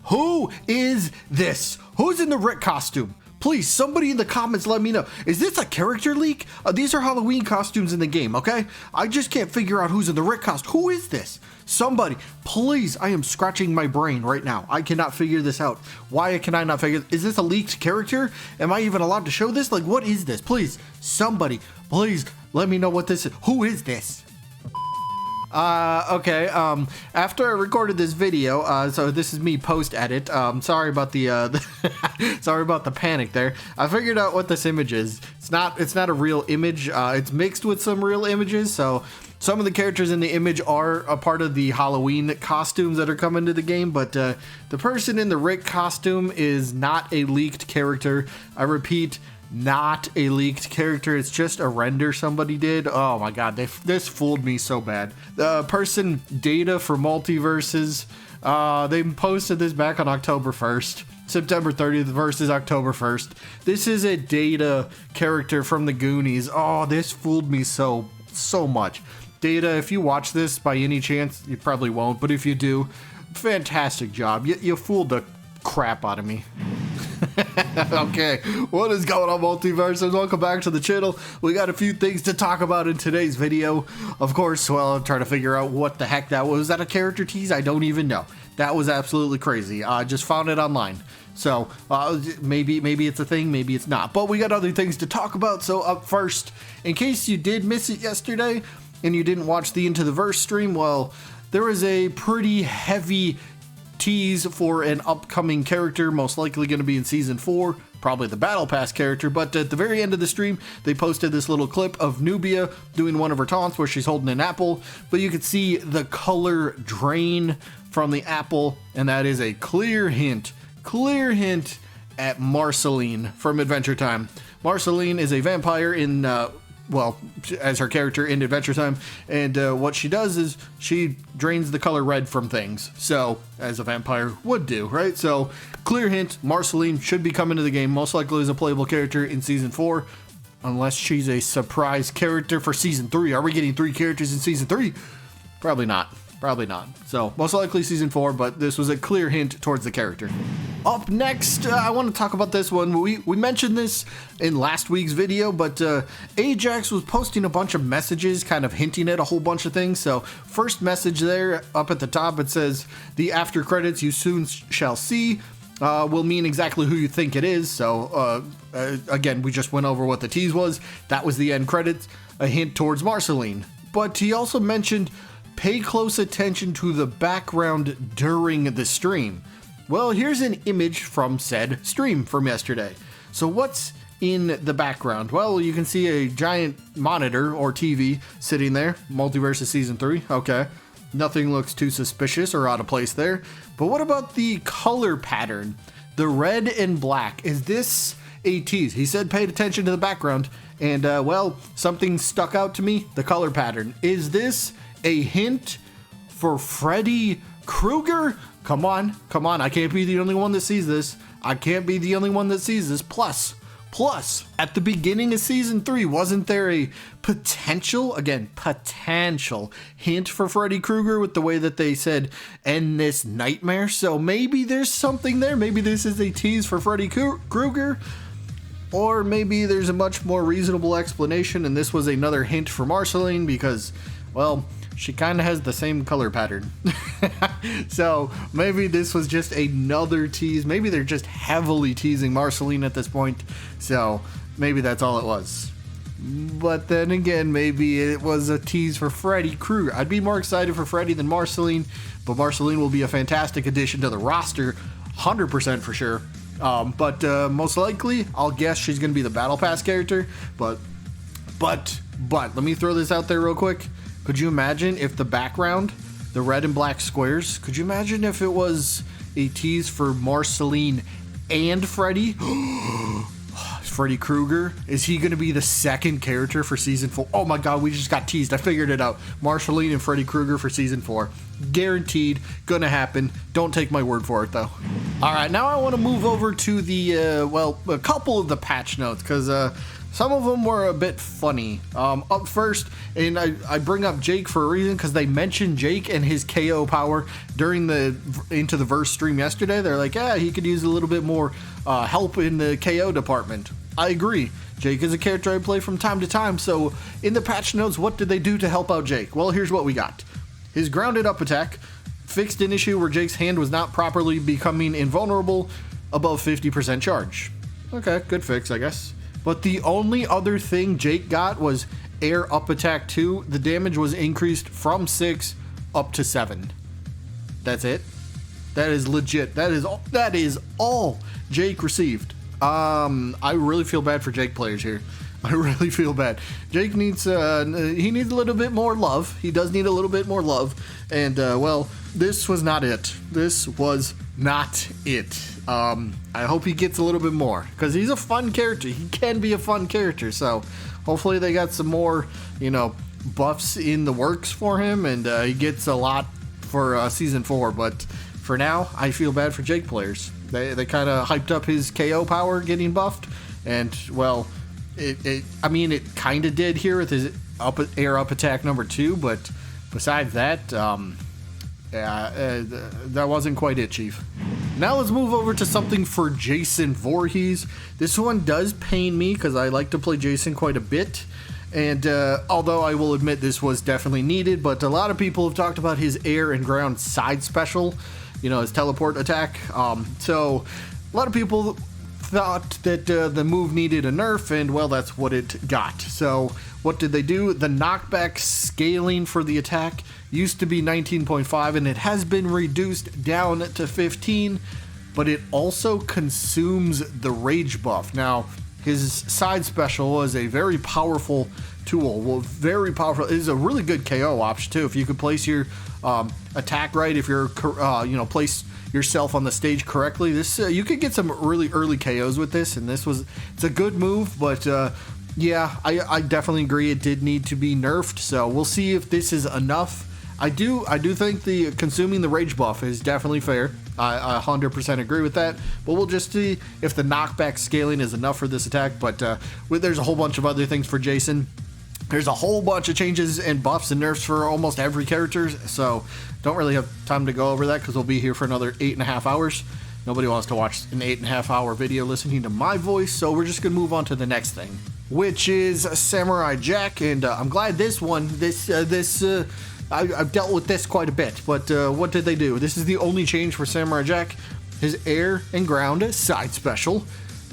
Who is this? Who's in the Rick costume? Please, somebody in the comments let me know. Is this a character leak? These are Halloween costumes in the game, okay? I just can't figure out who's in the Rick costume. Who is this? Somebody, please, I am scratching my brain right now. I cannot figure this out. Why can I not figure? Is this a leaked character? Am I even allowed to show this? Like, what is this? Please, somebody, please let me know what this is. Who is this? Okay, after I recorded this video, so this is me post-edit, sorry about the, sorry about the panic there. I figured out what this image is. It's not a real image, it's mixed with some real images, so some of the characters in the image are a part of the Halloween costumes that are coming to the game, but, the person in the Rick costume is not a leaked character. I repeat, not a leaked character. It's just a render somebody did. Oh my god, this fooled me so bad. The person Data for Multiversus, they posted this back on October 1st. September 30th versus October 1st. This is a Data character from the Goonies. Oh, this fooled me so much. Data, if you watch this by any chance, you probably won't, but if you do, fantastic job. You fooled the crap out of me. Okay, what is going on, Multiversers? Welcome back to the channel. We got a few things to talk about in today's video. Of course, well, I'm trying to figure out what the heck that was. Was that a character tease? I don't even know. That was absolutely crazy. I just found it online. So, maybe it's a thing, maybe it's not. But we got other things to talk about. So up first, in case you did miss it yesterday and you didn't watch the Into the Verse stream, well, there was a pretty heavy tease for an upcoming character, most likely going to be in season 4, probably the battle pass character. But at the very end of the stream, they posted this little clip of Nubia doing one of her taunts where she's holding an apple, but you could see the color drain from the apple, and that is a clear hint at Marceline from Adventure Time. Marceline is a vampire in well, as her character in Adventure Time, and what she does is she drains the color red from things, so as a vampire would do, right? So clear hint, Marceline should be coming to the game, most likely as a playable character in season 4, unless she's a surprise character for season 3. Are we getting 3 characters in season 3? Probably not. Probably not. So most likely season 4, but this was a clear hint towards the character. Up next, I want to talk about this one. We mentioned this in last week's video, but Ajax was posting a bunch of messages kind of hinting at a whole bunch of things. So first message there up at the top, it says, the after credits you soon shall see will mean exactly who you think it is. So again, we just went over what the tease was. That was the end credits, a hint towards Marceline. But he also mentioned pay close attention to the background during the stream. Well, here's an image from said stream from yesterday. So what's in the background? Well, you can see a giant monitor or TV sitting there. Multiversus Season 3. Okay. Nothing looks too suspicious or out of place there. But what about the color pattern? The red and black. Is this a tease? He said pay attention to the background. And, well, something stuck out to me. The color pattern. Is this a hint for Freddy Krueger? Come on, I can't be the only one that sees this. Plus, at the beginning of season 3, wasn't there a potential hint for Freddy Krueger with the way that they said end this nightmare? So maybe there's something there. Maybe this is a tease for Freddy Krueger. Or maybe there's a much more reasonable explanation and this was another hint for Marceline because, well, she kind of has the same color pattern. So maybe this was just another tease. Maybe they're just heavily teasing Marceline at this point. So maybe that's all it was. But then again, maybe it was a tease for Freddy Krueger. I'd be more excited for Freddy than Marceline, but Marceline will be a fantastic addition to the roster, 100% for sure. But most likely, I'll guess she's going to be the Battle Pass character. But let me throw this out there real quick. Could you imagine if the background, the red and black squares, could you imagine if it was a tease for Marceline and Freddy? Freddy Krueger, is he going to be the second character for season 4? Oh my god, we just got teased. I figured it out. Marceline and Freddy Krueger for season 4. Guaranteed, gonna happen. Don't take my word for it though. All right, now I want to move over to the, well, a couple of the patch notes, because some of them were a bit funny. Up first, and I bring up Jake for a reason, because they mentioned Jake and his KO power during the Into the Verse stream yesterday. They're like, yeah, he could use a little bit more help in the KO department. I agree. Jake is a character I play from time to time, so in the patch notes, what did they do to help out Jake? Well, here's what we got. His grounded up attack fixed an issue where Jake's hand was not properly becoming invulnerable above 50% charge. Okay, good fix, I guess. But the only other thing Jake got was air up attack 2. The damage was increased from 6 up to 7. That's it. That is legit. That is all Jake received. I really feel bad for Jake players here. I really feel bad. Jake needs he needs a little bit more love. He does need a little bit more love. And well, this was not it. This was not it. I hope he gets a little bit more, because he's a fun character. He can be a fun character. So hopefully they got some more, buffs in the works for him, and he gets a lot for season 4. But for now, I feel bad for Jake players. They kind of hyped up his KO power getting buffed, and well, it kind of did here with his air up attack number 2, but besides that, that wasn't quite it, Chief. Now let's move over to something for Jason Voorhees. This one does pain me, because I like to play Jason quite a bit, and although I will admit this was definitely needed, but a lot of people have talked about his air and ground side special, his teleport attack. So a lot of people thought that the move needed a nerf, and well, that's what it got. So what did they do? The knockback scaling for the attack used to be 19.5, and it has been reduced down to 15, but it also consumes the rage buff. Now, his side special was a very powerful tool. Well, very powerful. It is a really good KO option too. If you could place your attack right, if you're place yourself on the stage correctly, this you could get some really early KOs with this. And it's a good move, but yeah, I definitely agree it did need to be nerfed. So we'll see if this is enough. I do think the consuming the rage buff is definitely fair. I 100% agree with that, but we'll just see if the knockback scaling is enough for this attack. But there's a whole bunch of other things for Jason. There's a whole bunch of changes and buffs and nerfs for almost every character, so don't really have time to go over that, because we'll be here for another 8.5 hours. Nobody wants to watch an 8.5 hour video listening to my voice, so we're just gonna move on to the next thing, which is Samurai Jack. And I'm glad I've dealt with this quite a bit, but what did they do? This is the only change for Samurai Jack. His air and ground side special.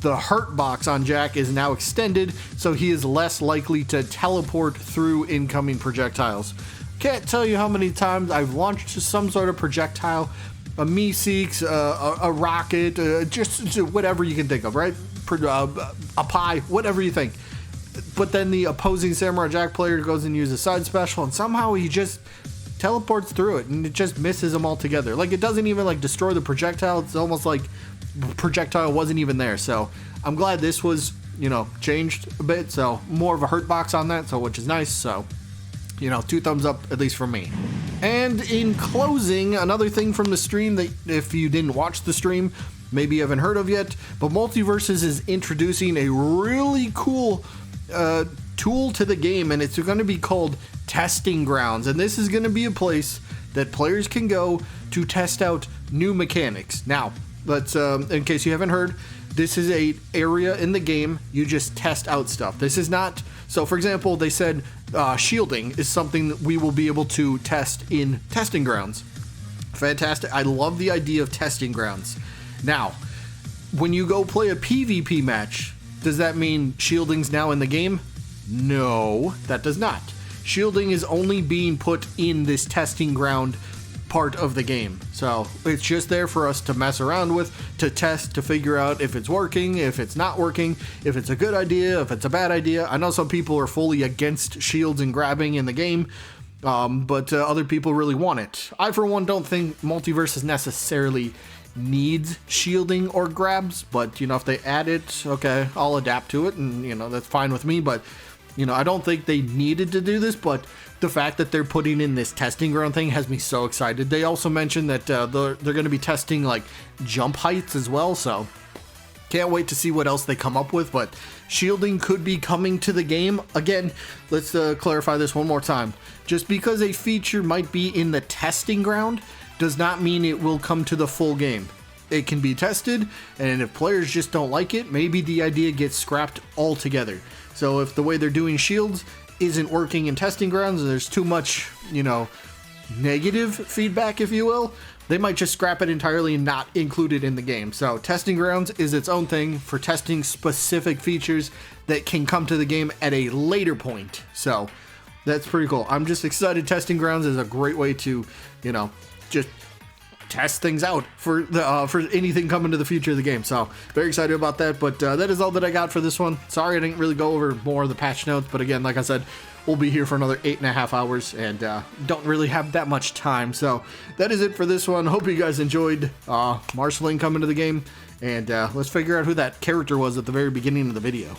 The hurt box on Jack is now extended, so he is less likely to teleport through incoming projectiles. Can't tell you how many times I've launched some sort of projectile, a Meeseeks, a rocket, just whatever you can think of, right? A pie, whatever you think. But then the opposing Samurai Jack player goes and uses a side special, and somehow he just teleports through it, and it just misses him altogether. Like, it doesn't even destroy the projectile. It's almost like projectile wasn't even there. So I'm glad this was changed a bit, so more of a hurt box on that, so which is nice. So 2 thumbs up at least from me. And in closing, another thing from the stream that if you didn't watch the stream, maybe you haven't heard of yet, but Multiversus is introducing a really cool tool to the game, and it's going to be called Testing Grounds. And this is going to be a place that players can go to test out new mechanics. Now, let's in case you haven't heard, this is a area in the game you just test out stuff. This is not, so for example, they said shielding is something that we will be able to test in Testing Grounds. Fantastic. I love the idea of Testing Grounds. Now, when you go play a PvP match, does that mean shielding's now in the game? No, that does not. Shielding is only being put in this testing ground part of the game. So it's just there for us to mess around with, to test, to figure out if it's working, if it's not working, if it's a good idea, if it's a bad idea. I know some people are fully against shields and grabbing in the game, but other people really want it. I, for one, don't think Multiversus necessarily needs shielding or grabs, but if they add it, okay, I'll adapt to it, and that's fine with me. But I don't think they needed to do this, but the fact that they're putting in this testing ground thing has me so excited. They also mentioned that they're going to be testing like jump heights as well, so Can't wait to see what else they come up with, but shielding could be coming to the game. Again, let's clarify this one more time. Just because a feature might be in the testing ground does not mean it will come to the full game. It can be tested, and if players just don't like it, maybe the idea gets scrapped altogether. So if the way they're doing shields isn't working in testing grounds, and there's too much, you know, negative feedback, if you will, they might just scrap it entirely and not include it in the game. So testing grounds is its own thing for testing specific features that can come to the game at a later point. So that's pretty cool. I'm just excited. Testing grounds is a great way to, you know, just test things out for the for anything coming to the future of the game. So very excited about that. But that is all that I got for this one. Sorry I didn't really go over more of the patch notes, but again, like I said, we'll be here for another 8.5 hours and don't really have that much time. So that is it for this one. Hope you guys enjoyed Marceline coming to the game, and let's figure out who that character was at the very beginning of the video.